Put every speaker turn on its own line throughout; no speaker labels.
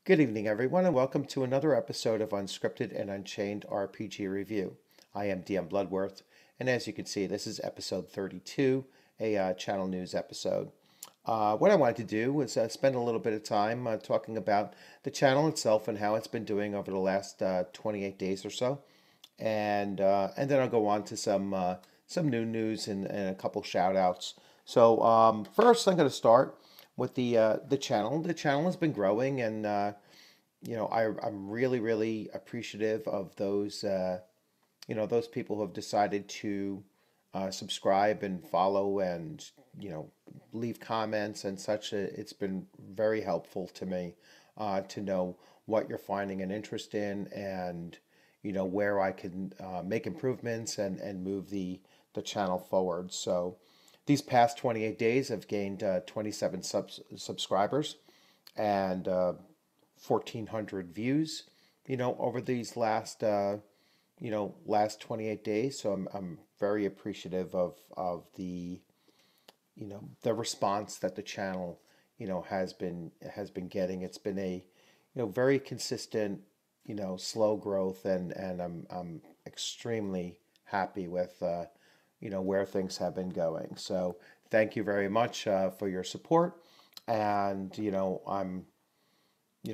Good evening, everyone, and welcome to another episode of Unscripted and Unchained RPG Review. I am DM Bloodworth, and as you can see, this is episode 32, a channel news episode. What I wanted to do was spend a little bit of time talking about the channel itself and how it's been doing over the last 28 days or so, and then I'll go on to some new news and a couple shout outs. So first, I'm going to start with the channel. The channel has been growing, and I'm really appreciative of those those people who have decided to subscribe and follow and leave comments and such. It's been very helpful to me to know what you're finding an interest in, and where I can make improvements and move the channel forward. So these past 28 days I've gained 27 subscribers and 1,400 views over these last 28 days. So I'm very appreciative of the response that the channel has been getting. It's been a very consistent slow growth, and I'm extremely happy with where things have been going. So thank you very much for your support, and I'm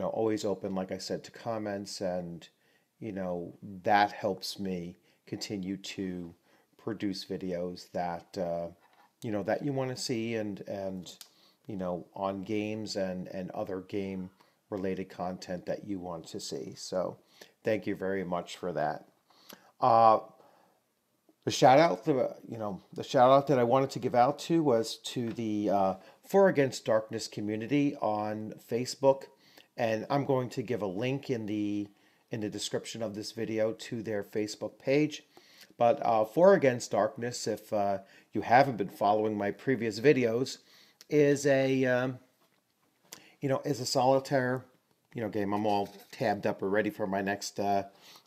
always open, like I said, to comments, and that helps me continue to produce videos that that you want to see, and on games and other game related content that you want to see. So thank you very much for that. Uh, the shout out that I wanted to give out to was to the For Against Darkness community on Facebook, and I'm going to give a link in the description of this video to their Facebook page. But For Against Darkness, if you haven't been following my previous videos, is a solitaire game. I'm all tabbed up or ready for my next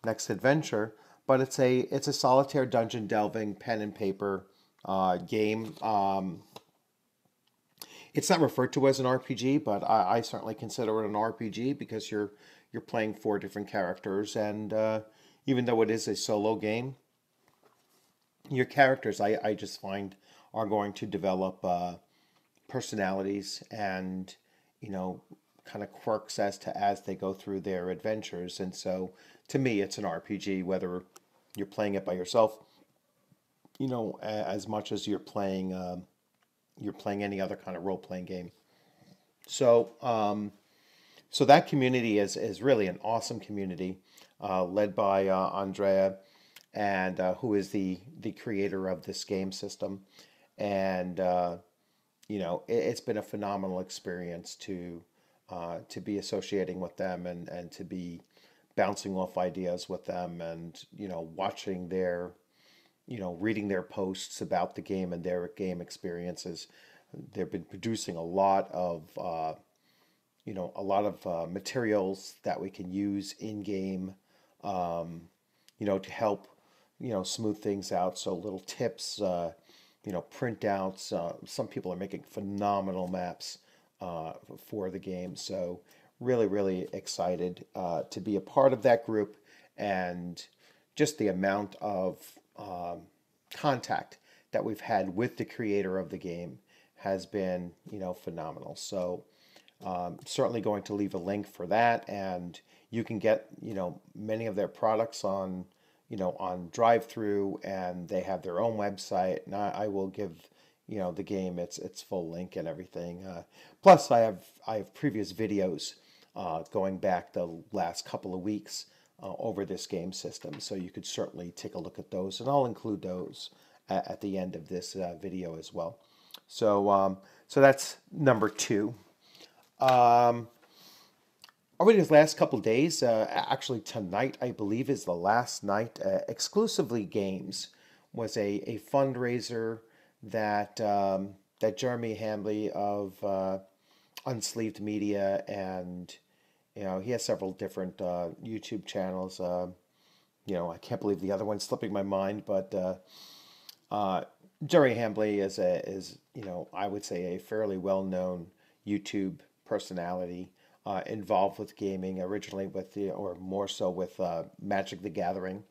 adventure. But it's a solitaire dungeon delving pen and paper game. It's not referred to as an RPG, but I certainly consider it an RPG because you're playing four different characters, and even though it is a solo game, your characters I just find are going to develop personalities and kind of quirks as they go through their adventures. And so to me, it's an RPG, whether you're playing it by yourself, as much as you're playing any other kind of role playing game. So so that community is really an awesome community, led by Andrea, and who is the creator of this game system. And it's been a phenomenal experience to be associating with them, and to be bouncing off ideas with them, and watching their reading their posts about the game and their game experiences. They've been producing materials that we can use in game, to help smooth things out. So little tips, printouts. Some people are making phenomenal maps for the game. So really excited to be a part of that group, and just the amount of contact that we've had with the creator of the game has been phenomenal. So certainly going to leave a link for that, and you can get many of their products on on drive-through, and they have their own website, and I will give the game its full link and everything. Plus I have previous videos going back the last couple of weeks over this game system, so you could certainly take a look at those, and I'll include those at the end of this video as well. So so that's number two. Over these last couple of days, actually tonight I believe is the last night, Exclusively Games was a fundraiser that that Jeremy Hambley of Unsleeved Media, and he has several different YouTube channels. I can't believe the other one's slipping my mind, but Jerry Hambley is I would say a fairly well known YouTube personality. involved with gaming originally or more so with Magic the Gathering,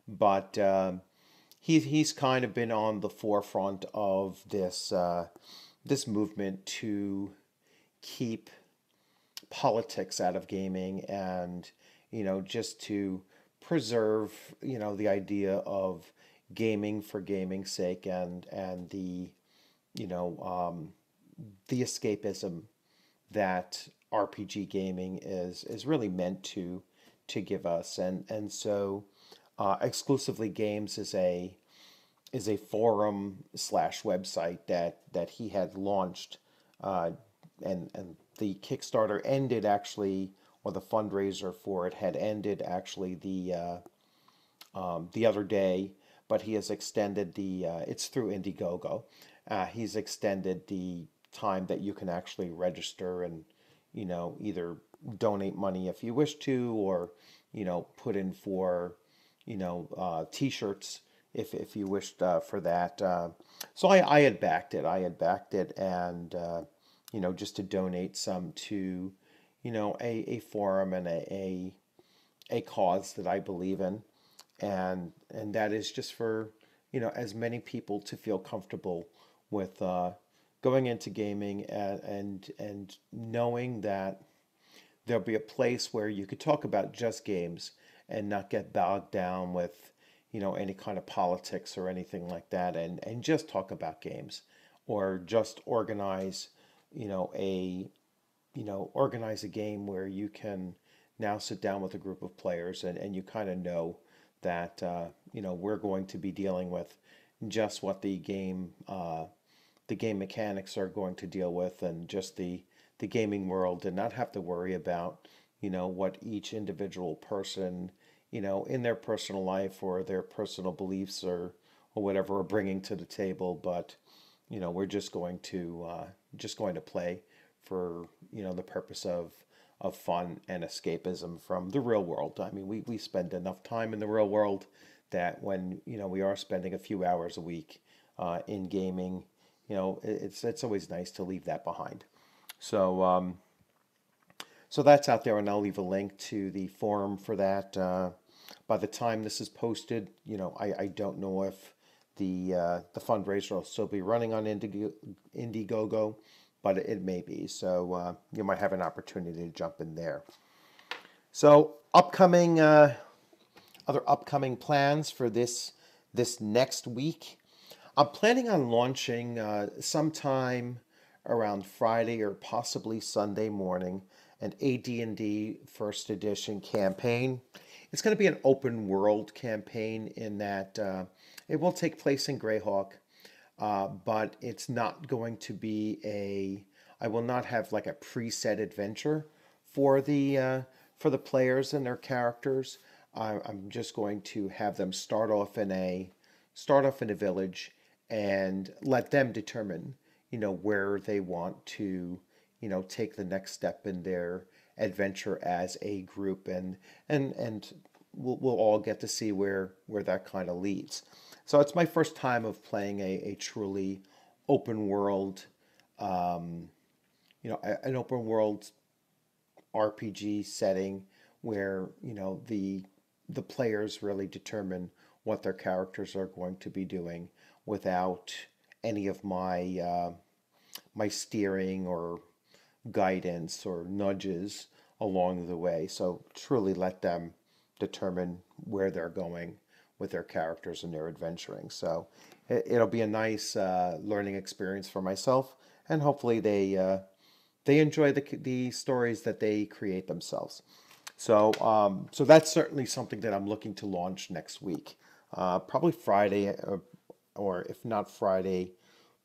but he's kind of been on the forefront of this movement to keep politics out of gaming, and just to preserve the idea of gaming for gaming's sake, and you know the escapism that RPG gaming is really meant to give us. And so exclusively games is a forum slash website that he had launched, uh, and the Kickstarter ended actually, or the fundraiser for it had ended actually the other day, but he has extended it's through Indiegogo. He's extended the time that you can actually register and either donate money if you wish to, or put in for t-shirts if you wished for that. So I had backed it. And just to donate some to a forum and a cause that I believe in, and that is just for as many people to feel comfortable with going into gaming, and knowing that there'll be a place where you could talk about just games and not get bogged down with any kind of politics or anything like that, and just talk about games, or just organize a organize a game where you can now sit down with a group of players, and you kind of know that we're going to be dealing with just what the game mechanics are going to deal with, and just the gaming world, and not have to worry about what each individual person in their personal life or their personal beliefs or whatever are bringing to the table. But we're just going to play for the purpose of fun and escapism from the real world. I mean, we spend enough time in the real world that when we are spending a few hours a week in gaming, it's always nice to leave that behind. So so that's out there, and I'll leave a link to the forum for that. By the time this is posted, I don't know if the fundraiser will still be running on Indiegogo, but it may be. So you might have an opportunity to jump in there. So other upcoming plans for this next week. I'm planning on launching sometime around Friday or possibly Sunday morning an AD&D First Edition campaign. It's going to be an open world campaign in that it will take place in Greyhawk, but it's not going to be I will not have like a preset adventure for the players and their characters. I'm just going to have them start off in a village, and let them determine where they want to take the next step in their adventure as a group, and we'll all get to see where that kind of leads. So it's my first time of playing a truly open world, an open world RPG setting where the players really determine what their characters are going to be doing without any of my my steering or guidance or nudges along the way. So truly let them determine where they're going with their characters and their adventuring. So it'll be a nice learning experience for myself, and hopefully they enjoy the stories that they create themselves. So so that's certainly something that I'm looking to launch next week, probably Friday, or if not Friday,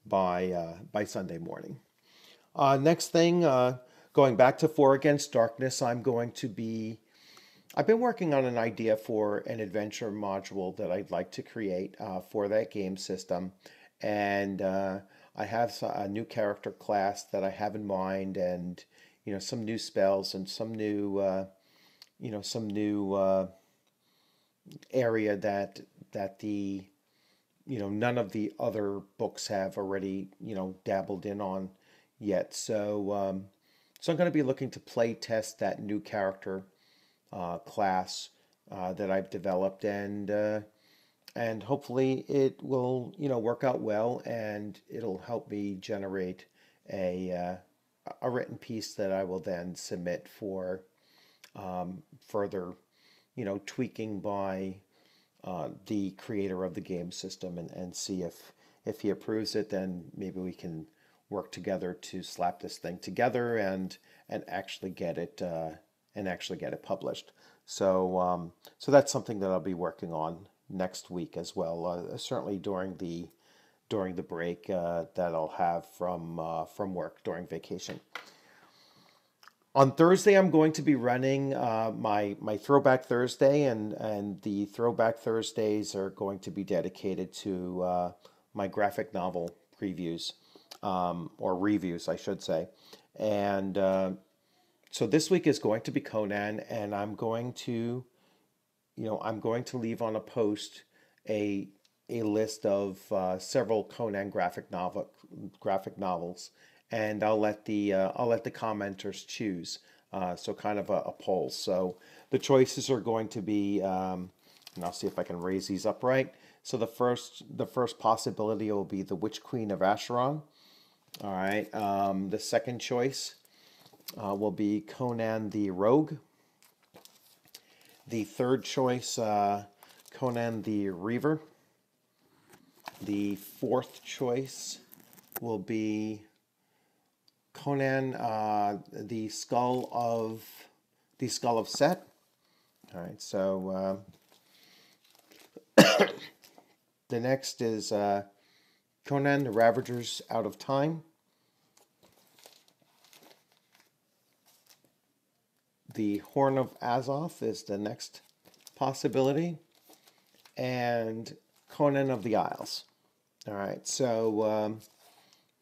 by Sunday morning. Next thing, going back to Four Against Darkness, I've been working on an idea for an adventure module that I'd like to create for that game system. And I have a new character class that I have in mind, and some new spells, and some new area that the none of the other books have already dabbled in on yet. So So I'm going to be looking to play test that new character class that I've developed, and hopefully it will, work out well, and it'll help me generate a a written piece that I will then submit for further, tweaking by the creator of the game system, and see if he approves it. Then maybe we can work together to slap this thing together and actually get it published. So that's something that I'll be working on next week as well. Certainly during the break that I'll have from work during vacation. On Thursday, I'm going to be running my Throwback Thursday, and the Throwback Thursdays are going to be dedicated to my graphic novel previews, or reviews, I should say. And so this week is going to be Conan, and I'm going to leave on a post a list of several Conan graphic novels, and I'll let the commenters choose. So kind of a poll. So the choices are going to be, and I'll see if I can raise these up right. So the first possibility will be the Witch Queen of Acheron. All right. The second choice will be Conan the Rogue. The third choice, Conan the Reaver. The fourth choice will be Conan, the Skull of Set. All right, so the next is Conan the Ravagers Out of Time. The Horn of Azoth is the next possibility, and Conan of the Isles. All right, so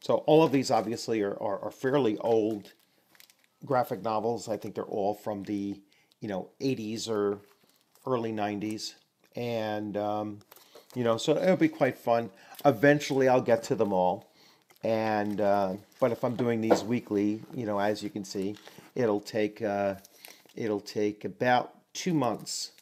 all of these obviously are fairly old graphic novels. I think they're all from the 80s or early 90s, and so it'll be quite fun. Eventually, I'll get to them all, and but if I'm doing these weekly, as you can see, it'll take about 2 months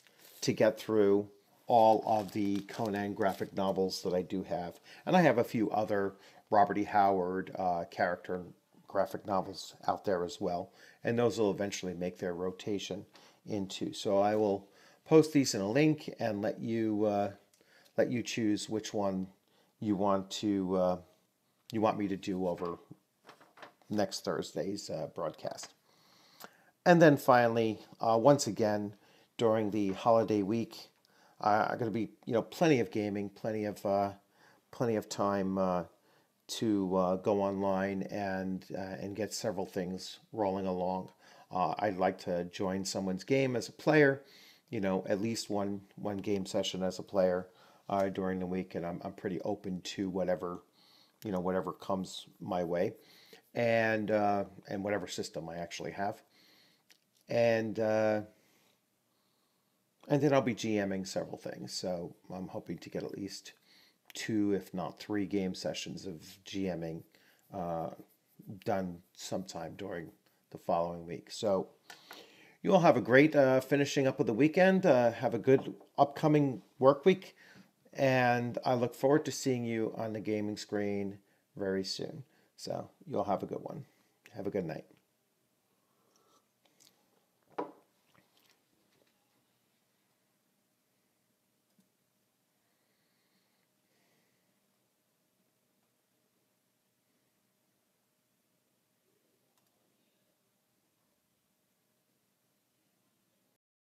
to get through all of the Conan graphic novels that I do have. And I have a few other Robert E. Howard character graphic novels out there as well. And those will eventually make their rotation into. So I will post these in a link and let you choose which one you want me to do over next Thursday's broadcast. And then finally, once again, during the holiday week, are going to be plenty of gaming, plenty of time to go online and get several things rolling along. I'd like to join someone's game as a player, at least one game session as a player during the week, and I'm pretty open to whatever comes my way, and whatever system I actually have. And then I'll be GMing several things. So I'm hoping to get at least 2, if not 3 game sessions of GMing done sometime during the following week. So you all have a great finishing up of the weekend. Have a good upcoming work week. And I look forward to seeing you on the gaming screen very soon. So you all have a good one. Have a good night.